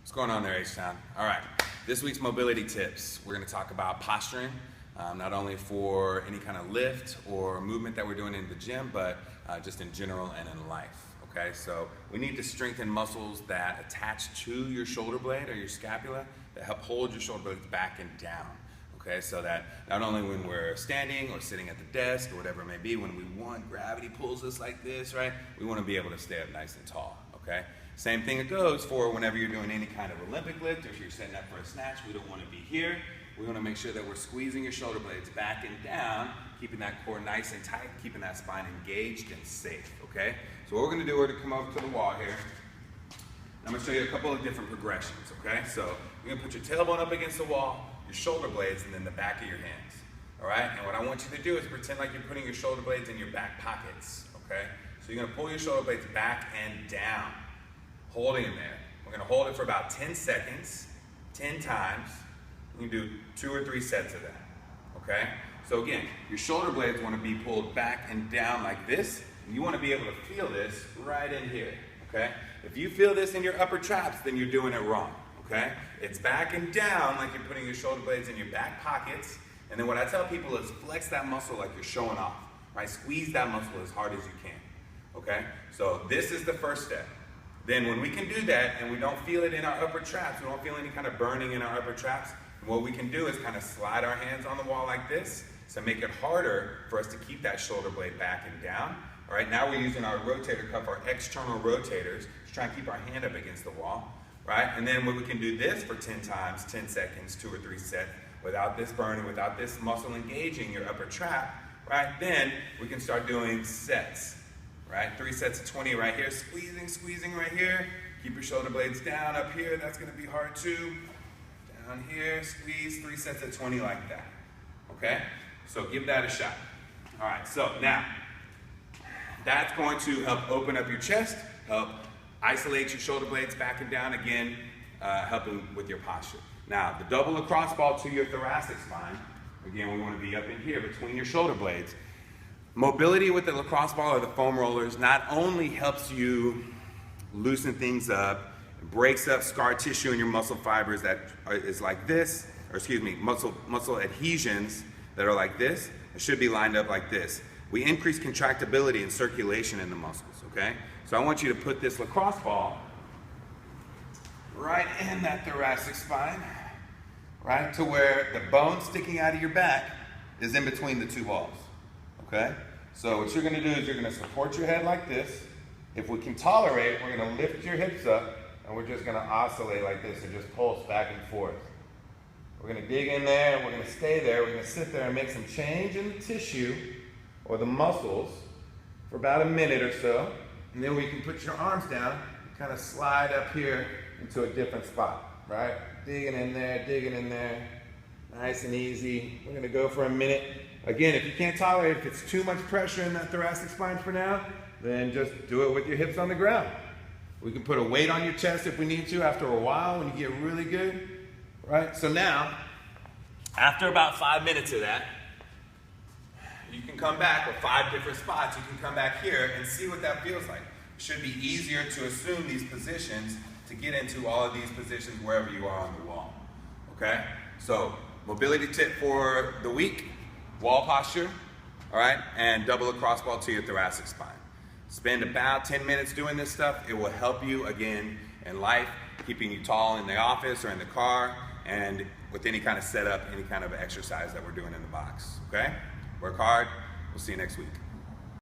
What's going on there, H-Town? All right, this week's mobility tips. We're gonna talk about posturing, not only for any kind of lift or movement that we're doing in the gym, but just in general and in life, okay? So we need to strengthen muscles that attach to your shoulder blade or your scapula that help hold your shoulder blades back and down, okay? So that not only when we're standing or sitting at the desk or whatever it may be, when we want, gravity pulls us like this, right? We wanna be able to stay up nice and tall, okay? Same thing it goes for whenever you're doing any kind of Olympic lift, or if you're setting up for a snatch. We don't want to be here. We want to make sure that we're squeezing your shoulder blades back and down, keeping that core nice and tight, keeping that spine engaged and safe, okay? So what we're going to do, we're going to come over to the wall here. I'm going to show you a couple of different progressions, okay? So you're going to put your tailbone up against the wall, your shoulder blades, and then the back of your hands, all right? And what I want you to do is pretend like you're putting your shoulder blades in your back pockets, okay? So you're going to pull your shoulder blades back and down, holding them there. We're going to hold it for about 10 seconds, 10 times. You can do 2 or 3 sets of that, okay? So again, your shoulder blades want to be pulled back and down like this, and you want to be able to feel this right in here, okay? If you feel this in your upper traps, then you're doing it wrong, okay? It's back and down like you're putting your shoulder blades in your back pockets, and then what I tell people is flex that muscle like you're showing off, right? Squeeze that muscle as hard as you can, okay? So this is the first step. Then when we can do that and we don't feel it in our upper traps, we don't feel any kind of burning in our upper traps, what we can do is kind of slide our hands on the wall like this to make it harder for us to keep that shoulder blade back and down. All right, now we're using our rotator cuff, our external rotators, to try and keep our hand up against the wall, right? And then when we can do this for 10 times, 10 seconds, 2 or 3 sets, without this burning, without this muscle engaging your upper trap, right? Then we can start doing sets. Right, 3 sets of 20 right here, squeezing right here. Keep your shoulder blades down up here, that's gonna be hard too. Down here, squeeze, 3 sets of 20 like that, okay? So give that a shot. All right, so now, that's going to help open up your chest, help isolate your shoulder blades back and down again, helping with your posture. Now, the double lacrosse ball to your thoracic spine, again, we wanna be up in here between your shoulder blades. Mobility with the lacrosse ball or the foam rollers not only helps you loosen things up, breaks up scar tissue in your muscle fibers that is like this, or excuse me, muscle adhesions that are like this. It should be lined up like this. We increase contractibility and circulation in the muscles, okay? So I want you to put this lacrosse ball right in that thoracic spine, right to where the bone sticking out of your back is in between the two balls. Okay? So what you're going to do is you're going to support your head like this. If we can tolerate, we're going to lift your hips up and we're just going to oscillate like this and just pulse back and forth. We're going to dig in there and we're going to stay there. We're going to sit there and make some change in the tissue or the muscles for about a minute or so. And then we can put your arms down and kind of slide up here into a different spot, right? Digging in there, nice and easy. We're going to go for a minute. Again, if you can't tolerate, if it's too much pressure in that thoracic spine for now, then just do it with your hips on the ground. We can put a weight on your chest if we need to after a while when you get really good, right? So now, after about 5 minutes of that, you can come back with 5 different spots. You can come back here and see what that feels like. It should be easier to assume these positions to get into all of these positions wherever you are on the wall, okay? So, mobility tip for the week. Wall posture, all right, and double lacrosse ball to your thoracic spine. Spend about 10 minutes doing this stuff. It will help you, again, in life, keeping you tall in the office or in the car, and with any kind of setup, any kind of exercise that we're doing in the box, okay? Work hard. We'll see you next week.